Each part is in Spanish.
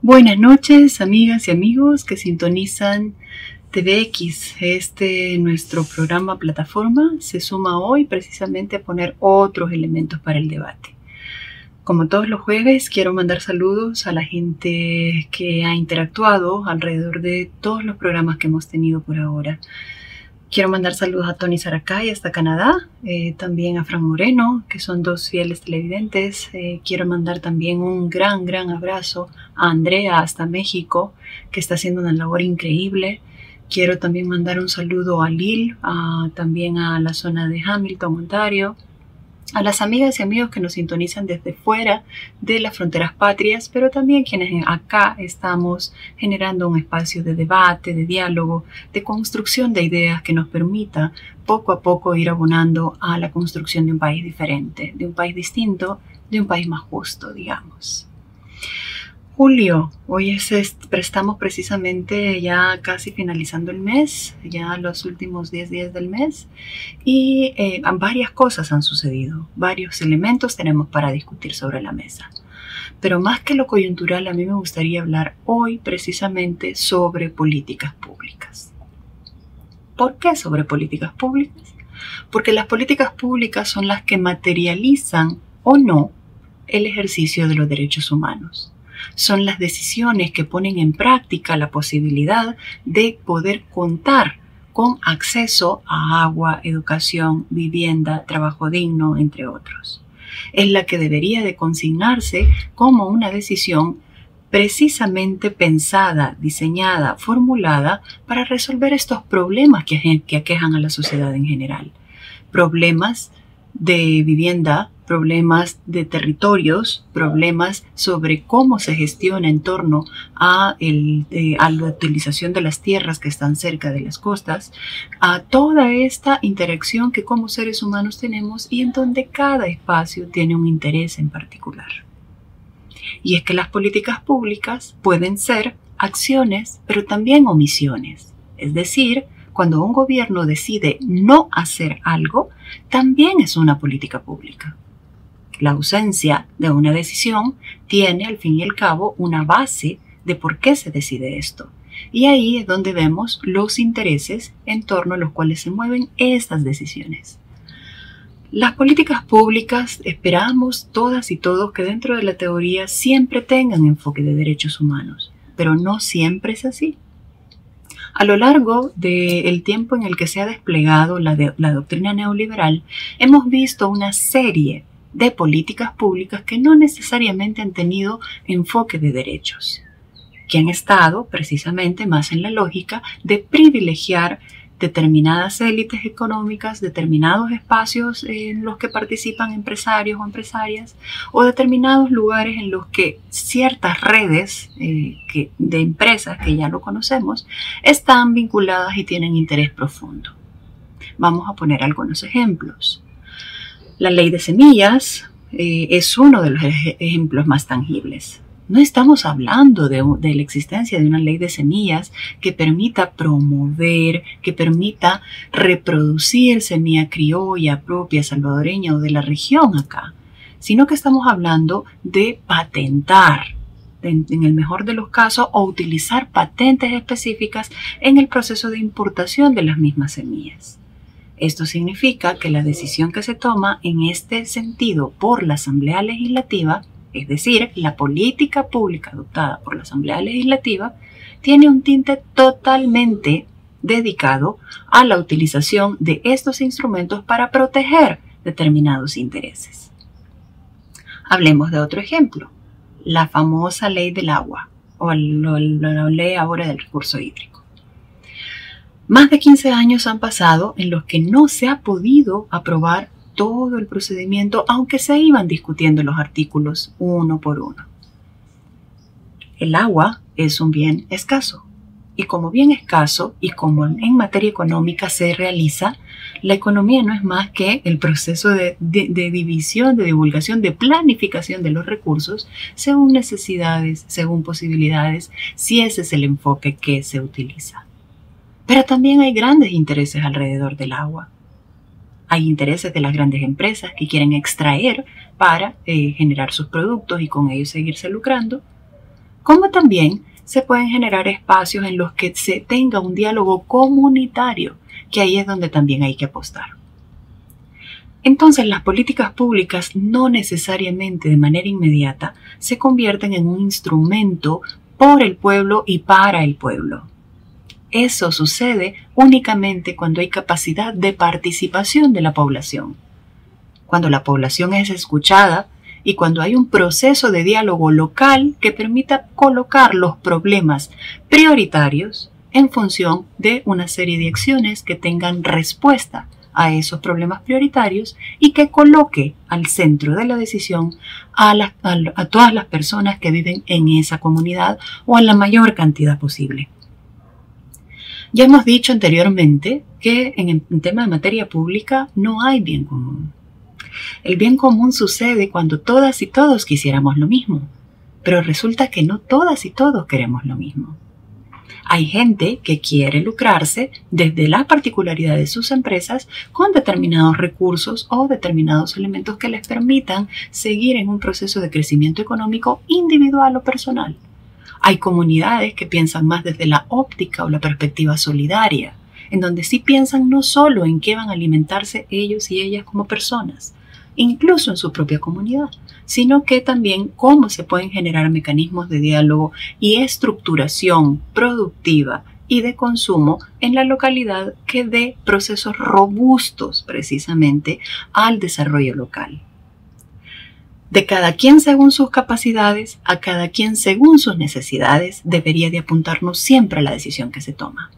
Buenas noches, amigas y amigos que sintonizan TVX. Nuestro programa plataforma se suma hoy precisamente a poner otros elementos para el debate. Como todos los jueves, quiero mandar saludos a la gente que ha interactuado alrededor de todos los programas que hemos tenido por ahora. Quiero mandar saludos a Tony Saracay hasta Canadá, también a Fran Moreno, que son dos fieles televidentes. Quiero mandar también un gran abrazo a Andrea hasta México, que está haciendo una labor increíble. Quiero también mandar un saludo a Lille, también a la zona de Hamilton, Ontario, a las amigas y amigos que nos sintonizan desde fuera de las fronteras patrias, pero también quienes acá estamos generando un espacio de debate, de diálogo, de construcción de ideas que nos permita poco a poco ir abonando a la construcción de un país diferente, de un país distinto, de un país más justo, digamos. Julio, hoy estamos precisamente ya casi finalizando el mes, ya los últimos 10 días del mes, y varias cosas han sucedido, varios elementos tenemos para discutir sobre la mesa. Pero más que lo coyuntural, a mí me gustaría hablar hoy precisamente sobre políticas públicas. ¿Por qué sobre políticas públicas? Porque las políticas públicas son las que materializan o no el ejercicio de los derechos humanos. Son las decisiones que ponen en práctica la posibilidad de poder contar con acceso a agua, educación, vivienda, trabajo digno, entre otros. Es la que debería de consignarse como una decisión precisamente pensada, diseñada, formulada para resolver estos problemas que aquejan a la sociedad en general. Problemas de vivienda, problemas de territorios, problemas sobre cómo se gestiona en torno a la utilización de las tierras que están cerca de las costas, a toda esta interacción que como seres humanos tenemos y en donde cada espacio tiene un interés en particular. Y es que las políticas públicas pueden ser acciones, pero también omisiones, es decir, cuando un gobierno decide no hacer algo, también es una política pública. La ausencia de una decisión tiene al fin y al cabo una base de por qué se decide esto. Y ahí es donde vemos los intereses en torno a los cuales se mueven estas decisiones. Las políticas públicas esperamos todas y todos que dentro de la teoría siempre tengan enfoque de derechos humanos, pero no siempre es así. A lo largo del tiempo en el que se ha desplegado la doctrina neoliberal, hemos visto una serie de políticas públicas que no necesariamente han tenido enfoque de derechos, que han estado precisamente más en la lógica de privilegiar determinadas élites económicas, determinados espacios en los que participan empresarios o empresarias, o determinados lugares en los que ciertas redes de empresas, que ya lo conocemos, están vinculadas y tienen interés profundo. Vamos a poner algunos ejemplos. La ley de semillas es uno de los ejemplos más tangibles. No estamos hablando de la existencia de una ley de semillas que permita promover, que permita reproducir semilla criolla propia salvadoreña o de la región acá, sino que estamos hablando de patentar, en el mejor de los casos, o utilizar patentes específicas en el proceso de importación de las mismas semillas. Esto significa que la decisión que se toma en este sentido por la Asamblea Legislativa, es decir, la política pública adoptada por la Asamblea Legislativa, tiene un tinte totalmente dedicado a la utilización de estos instrumentos para proteger determinados intereses. Hablemos de otro ejemplo, la famosa ley del agua, o la ley ahora del recurso hídrico. Más de 15 años han pasado en los que no se ha podido aprobar todo el procedimiento, aunque se iban discutiendo los artículos uno por uno. El agua es un bien escaso, y como bien escaso, y como en materia económica se realiza, la economía no es más que el proceso de división, de divulgación, de planificación de los recursos según necesidades, según posibilidades, si ese es el enfoque que se utiliza. Pero también hay grandes intereses alrededor del agua. Hay intereses de las grandes empresas que quieren extraer para generar sus productos y con ellos seguirse lucrando, como también se pueden generar espacios en los que se tenga un diálogo comunitario, que ahí es donde también hay que apostar. Entonces, las políticas públicas no necesariamente de manera inmediata se convierten en un instrumento por el pueblo y para el pueblo. Eso sucede únicamente cuando hay capacidad de participación de la población, cuando la población es escuchada y cuando hay un proceso de diálogo local que permita colocar los problemas prioritarios en función de una serie de acciones que tengan respuesta a esos problemas prioritarios y que coloque al centro de la decisión a todas las personas que viven en esa comunidad o a la mayor cantidad posible. Ya hemos dicho anteriormente que en el tema de materia pública no hay bien común. El bien común sucede cuando todas y todos quisiéramos lo mismo, pero resulta que no todas y todos queremos lo mismo. Hay gente que quiere lucrarse desde la particularidad de sus empresas con determinados recursos o determinados elementos que les permitan seguir en un proceso de crecimiento económico individual o personal. Hay comunidades que piensan más desde la óptica o la perspectiva solidaria, en donde sí piensan no solo en qué van a alimentarse ellos y ellas como personas, incluso en su propia comunidad, sino que también cómo se pueden generar mecanismos de diálogo y estructuración productiva y de consumo en la localidad que dé procesos robustos precisamente al desarrollo local. De cada quien según sus capacidades, a cada quien según sus necesidades, debería de apuntarnos siempre a la decisión que se toma.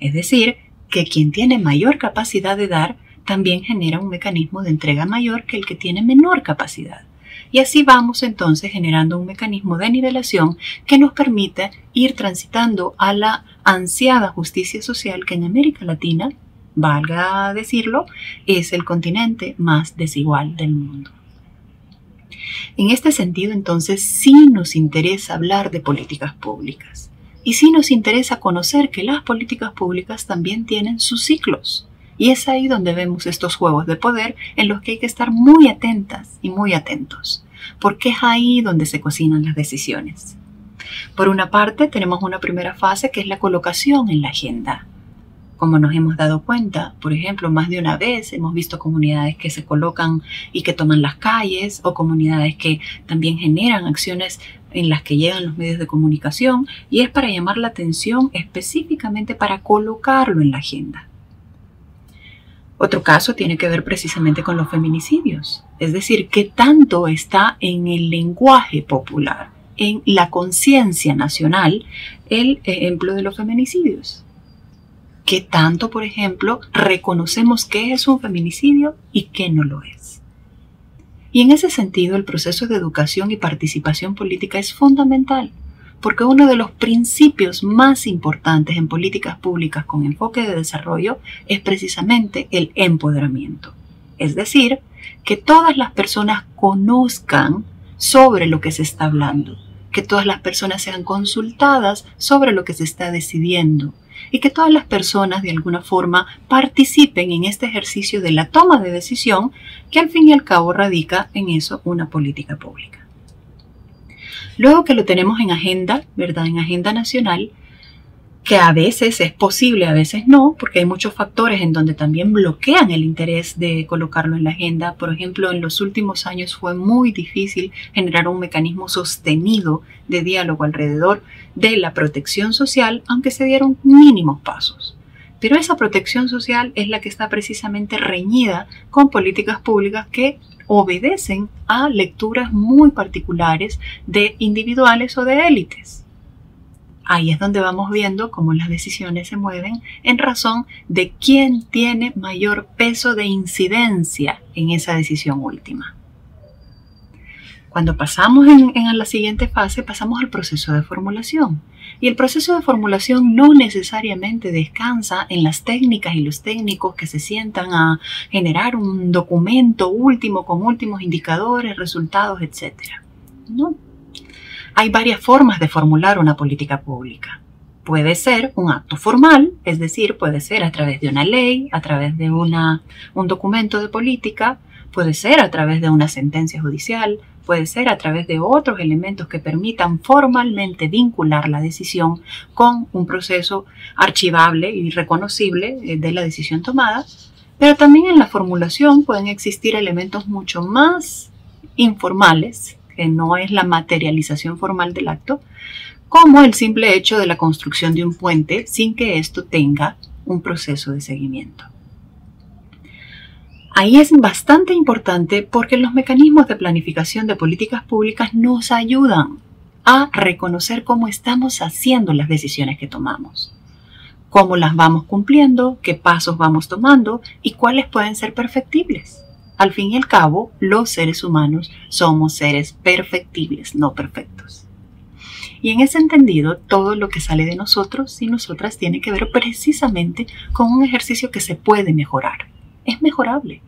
Es decir, que quien tiene mayor capacidad de dar también genera un mecanismo de entrega mayor que el que tiene menor capacidad. Y así vamos entonces generando un mecanismo de nivelación que nos permite ir transitando a la ansiada justicia social que en América Latina, valga decirlo, es el continente más desigual del mundo. En este sentido, entonces, sí nos interesa hablar de políticas públicas y sí nos interesa conocer que las políticas públicas también tienen sus ciclos. Y es ahí donde vemos estos juegos de poder en los que hay que estar muy atentas y muy atentos, porque es ahí donde se cocinan las decisiones. Por una parte, tenemos una primera fase que es la colocación en la agenda. Como nos hemos dado cuenta, por ejemplo, más de una vez hemos visto comunidades que se colocan y que toman las calles, o comunidades que también generan acciones en las que llegan los medios de comunicación, y es para llamar la atención específicamente para colocarlo en la agenda. Otro caso tiene que ver precisamente con los feminicidios, es decir, qué tanto está en el lenguaje popular, en la conciencia nacional, el ejemplo de los feminicidios. ¿Qué tanto, por ejemplo, reconocemos qué es un feminicidio y qué no lo es? Y en ese sentido, el proceso de educación y participación política es fundamental, porque uno de los principios más importantes en políticas públicas con enfoque de desarrollo es precisamente el empoderamiento. Es decir, que todas las personas conozcan sobre lo que se está hablando, que todas las personas sean consultadas sobre lo que se está decidiendo y que todas las personas de alguna forma participen en este ejercicio de la toma de decisión que al fin y al cabo radica en eso una política pública. Luego que lo tenemos en agenda, ¿verdad? En agenda nacional, que a veces es posible, a veces no, porque hay muchos factores en donde también bloquean el interés de colocarlo en la agenda. Por ejemplo, en los últimos años fue muy difícil generar un mecanismo sostenido de diálogo alrededor de la protección social, aunque se dieron mínimos pasos. Pero esa protección social es la que está precisamente reñida con políticas públicas que obedecen a lecturas muy particulares de individuales o de élites. Ahí es donde vamos viendo cómo las decisiones se mueven en razón de quién tiene mayor peso de incidencia en esa decisión última. Cuando pasamos a la siguiente fase, pasamos al proceso de formulación. Y el proceso de formulación no necesariamente descansa en las técnicas y los técnicos que se sientan a generar un documento último con últimos indicadores, resultados, etc. No. Hay varias formas de formular una política pública. Puede ser un acto formal, es decir, puede ser a través de una ley, a través de un documento de política. Puede ser a través de una sentencia judicial, puede ser a través de otros elementos que permitan formalmente vincular la decisión con un proceso archivable y reconocible de la decisión tomada, pero también en la formulación pueden existir elementos mucho más informales, que no es la materialización formal del acto, como el simple hecho de la construcción de un puente sin que esto tenga un proceso de seguimiento. Ahí es bastante importante porque los mecanismos de planificación de políticas públicas nos ayudan a reconocer cómo estamos haciendo las decisiones que tomamos, cómo las vamos cumpliendo, qué pasos vamos tomando y cuáles pueden ser perfectibles. Al fin y al cabo, los seres humanos somos seres perfectibles, no perfectos. Y en ese entendido, todo lo que sale de nosotros y nosotras tiene que ver precisamente con un ejercicio que se puede mejorar. Es mejorable.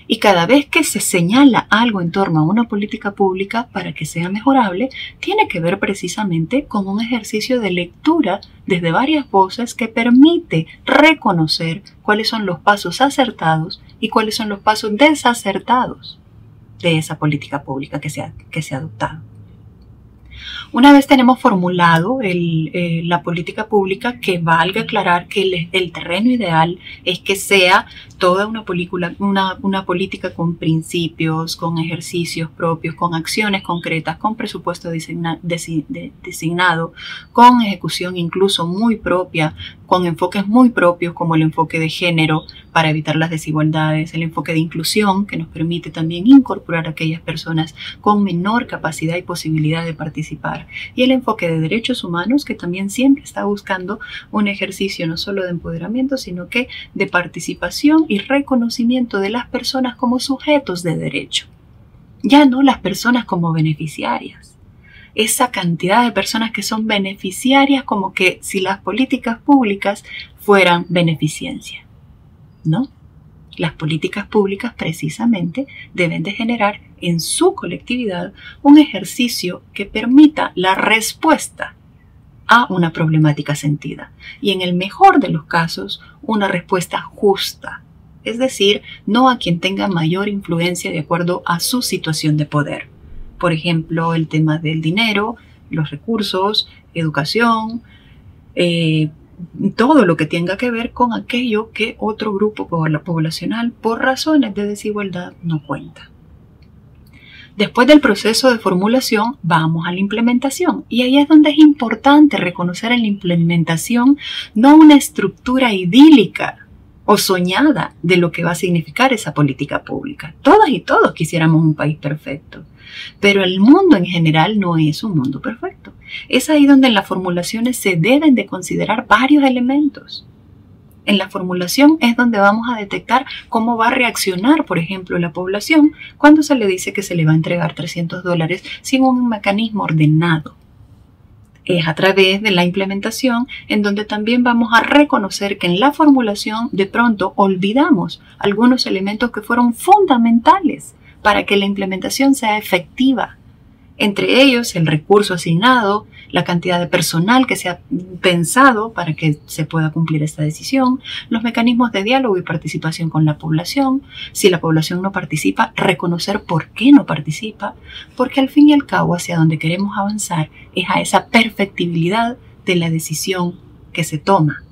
Y cada vez que se señala algo en torno a una política pública para que sea mejorable, tiene que ver precisamente con un ejercicio de lectura desde varias voces que permite reconocer cuáles son los pasos acertados y cuáles son los pasos desacertados de esa política pública que se ha adoptado. Una vez tenemos formulado la política pública, que valga aclarar que el terreno ideal es que sea toda una política con principios, con ejercicios propios, con acciones concretas, con presupuesto designado, con ejecución incluso muy propia, con enfoques muy propios como el enfoque de género para evitar las desigualdades, el enfoque de inclusión que nos permite también incorporar a aquellas personas con menor capacidad y posibilidad de participar, y el enfoque de derechos humanos que también siempre está buscando un ejercicio no solo de empoderamiento sino que de participación y reconocimiento de las personas como sujetos de derecho, ya no las personas como beneficiarias. Esa cantidad de personas que son beneficiarias, como que si las políticas públicas fueran beneficencia, ¿no? Las políticas públicas precisamente deben de generar en su colectividad un ejercicio que permita la respuesta a una problemática sentida y, en el mejor de los casos, una respuesta justa, es decir, no a quien tenga mayor influencia de acuerdo a su situación de poder. Por ejemplo, el tema del dinero, los recursos, educación, todo lo que tenga que ver con aquello que otro grupo poblacional por razones de desigualdad no cuenta. Después del proceso de formulación vamos a la implementación, y ahí es donde es importante reconocer en la implementación no una estructura idílica o soñada de lo que va a significar esa política pública. Todas y todos quisiéramos un país perfecto, pero el mundo en general no es un mundo perfecto. Es ahí donde en las formulaciones se deben de considerar varios elementos. En la formulación es donde vamos a detectar cómo va a reaccionar, por ejemplo, la población cuando se le dice que se le va a entregar $300 sin un mecanismo ordenado. Es a través de la implementación en donde también vamos a reconocer que en la formulación de pronto olvidamos algunos elementos que fueron fundamentales para que la implementación sea efectiva. Entre ellos, el recurso asignado, la cantidad de personal que se ha pensado para que se pueda cumplir esta decisión, los mecanismos de diálogo y participación con la población. Si la población no participa, reconocer por qué no participa, porque al fin y al cabo hacia donde queremos avanzar es a esa perfectibilidad de la decisión que se toma.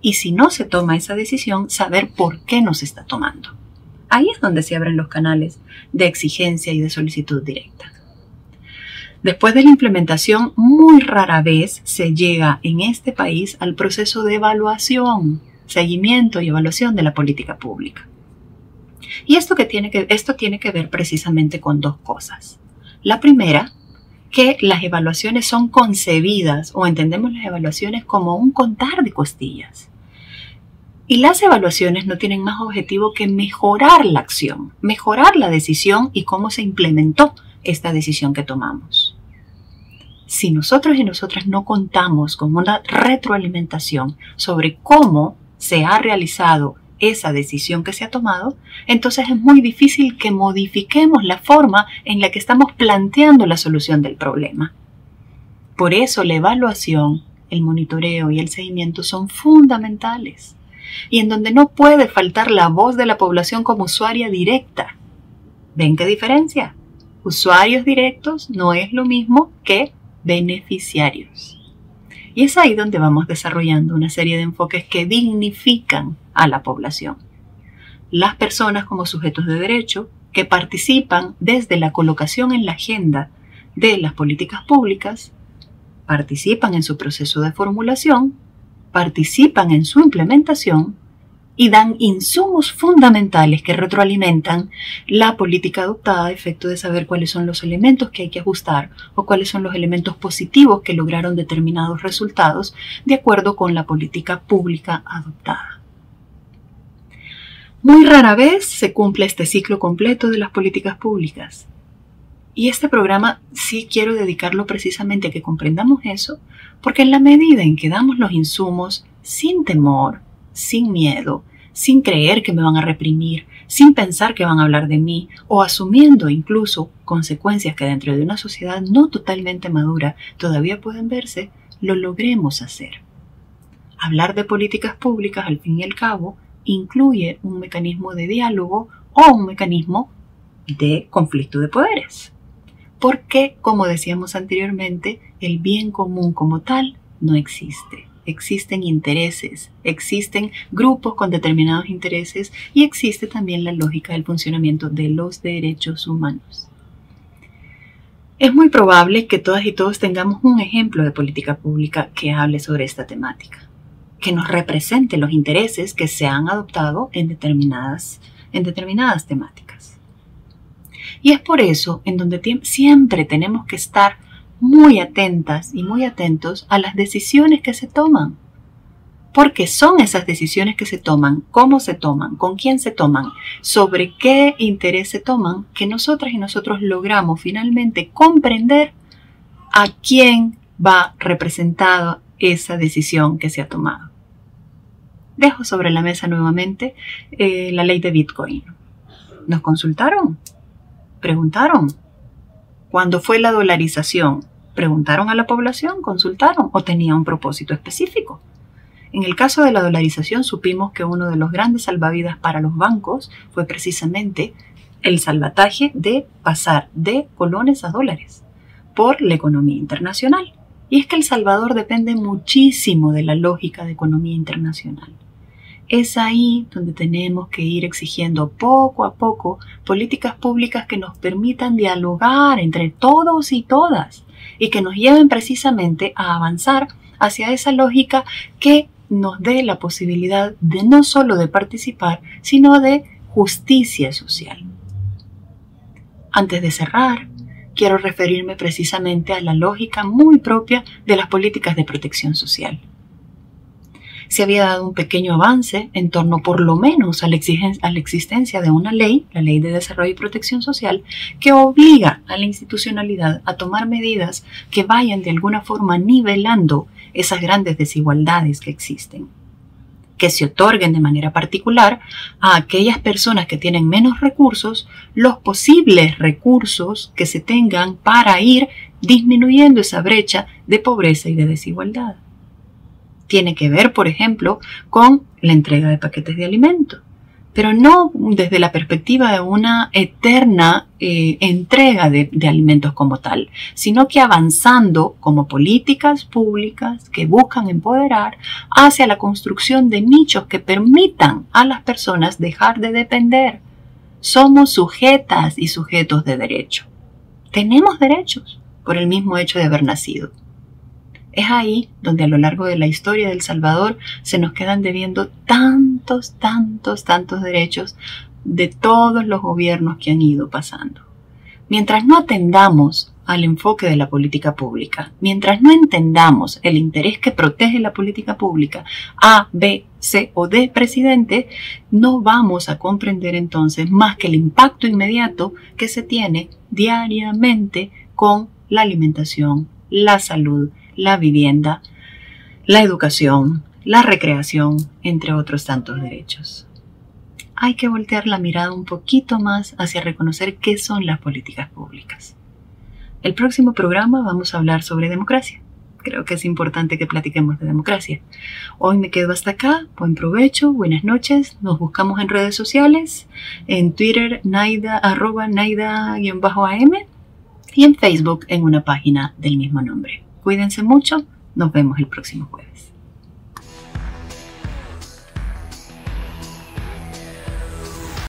Y si no se toma esa decisión, saber por qué no se está tomando. Ahí es donde se abren los canales de exigencia y de solicitud directa. Después de la implementación, muy rara vez se llega en este país al proceso de evaluación, seguimiento y evaluación de la política pública. Y esto tiene que ver precisamente con dos cosas. La primera, que las evaluaciones son concebidas o entendemos las evaluaciones como un contar de costillas. Y las evaluaciones no tienen más objetivo que mejorar la acción, mejorar la decisión y cómo se implementó esta decisión que tomamos. Si nosotros y nosotras no contamos con una retroalimentación sobre cómo se ha realizado esa decisión que se ha tomado, entonces es muy difícil que modifiquemos la forma en la que estamos planteando la solución del problema. Por eso la evaluación, el monitoreo y el seguimiento son fundamentales, y en donde no puede faltar la voz de la población como usuaria directa. ¿Ven qué diferencia? Usuarios directos no es lo mismo que beneficiarios. Y es ahí donde vamos desarrollando una serie de enfoques que dignifican a la población. Las personas como sujetos de derecho que participan desde la colocación en la agenda de las políticas públicas, participan en su proceso de formulación, participan en su implementación y dan insumos fundamentales que retroalimentan la política adoptada a efecto de saber cuáles son los elementos que hay que ajustar o cuáles son los elementos positivos que lograron determinados resultados de acuerdo con la política pública adoptada. Muy rara vez se cumple este ciclo completo de las políticas públicas. Y este programa sí quiero dedicarlo precisamente a que comprendamos eso, porque en la medida en que damos los insumos sin temor, sin miedo, sin creer que me van a reprimir, sin pensar que van a hablar de mí o asumiendo incluso consecuencias que dentro de una sociedad no totalmente madura todavía pueden verse, lo logremos hacer. Hablar de políticas públicas, al fin y al cabo, incluye un mecanismo de diálogo o un mecanismo de conflicto de poderes. Porque, como decíamos anteriormente, el bien común como tal no existe. Existen intereses, existen grupos con determinados intereses y existe también la lógica del funcionamiento de los derechos humanos. Es muy probable que todas y todos tengamos un ejemplo de política pública que hable sobre esta temática, que nos represente los intereses que se han adoptado en determinadas temáticas. Y es por eso en donde siempre tenemos que estar muy atentas y muy atentos a las decisiones que se toman. Porque son esas decisiones que se toman, cómo se toman, con quién se toman, sobre qué interés se toman, que nosotras y nosotros logramos finalmente comprender a quién va representada esa decisión que se ha tomado. Dejo sobre la mesa nuevamente la ley de Bitcoin. ¿Nos consultaron? ¿Preguntaron? ¿Cuándo fue la dolarización? ¿Preguntaron a la población? ¿Consultaron? ¿O tenía un propósito específico? En el caso de la dolarización supimos que uno de los grandes salvavidas para los bancos fue precisamente el salvataje de pasar de colones a dólares por la economía internacional. Y es que El Salvador depende muchísimo de la lógica de economía internacional. Es ahí donde tenemos que ir exigiendo poco a poco políticas públicas que nos permitan dialogar entre todos y todas y que nos lleven precisamente a avanzar hacia esa lógica que nos dé la posibilidad de no solo de participar, sino de justicia social. Antes de cerrar, quiero referirme precisamente a la lógica muy propia de las políticas de protección social. Se había dado un pequeño avance en torno por lo menos a la existencia de una ley, la Ley de Desarrollo y Protección Social, que obliga a la institucionalidad a tomar medidas que vayan de alguna forma nivelando esas grandes desigualdades que existen, que se otorguen de manera particular a aquellas personas que tienen menos recursos los posibles recursos que se tengan para ir disminuyendo esa brecha de pobreza y de desigualdad. Tiene que ver, por ejemplo, con la entrega de paquetes de alimentos, pero no desde la perspectiva de una eterna entrega de alimentos como tal, sino que avanzando como políticas públicas que buscan empoderar hacia la construcción de nichos que permitan a las personas dejar de depender. Somos sujetas y sujetos de derecho. Tenemos derechos por el mismo hecho de haber nacido. Es ahí donde a lo largo de la historia de El Salvador se nos quedan debiendo tantos derechos de todos los gobiernos que han ido pasando. Mientras no atendamos al enfoque de la política pública, mientras no entendamos el interés que protege la política pública A, B, C o D presidente, no vamos a comprender entonces más que el impacto inmediato que se tiene diariamente con la alimentación, la salud, la vivienda, la educación, la recreación, entre otros tantos derechos. Hay que voltear la mirada un poquito más hacia reconocer qué son las políticas públicas. El próximo programa vamos a hablar sobre democracia. Que creo que es importante que platiquemos de democracia. Hoy me quedo hasta acá. Buen provecho, buenas noches. Nos buscamos en redes sociales, en Twitter, Naida, @Naida_AM, y en Facebook en una página del mismo nombre. Cuídense mucho. Nos vemos el próximo jueves.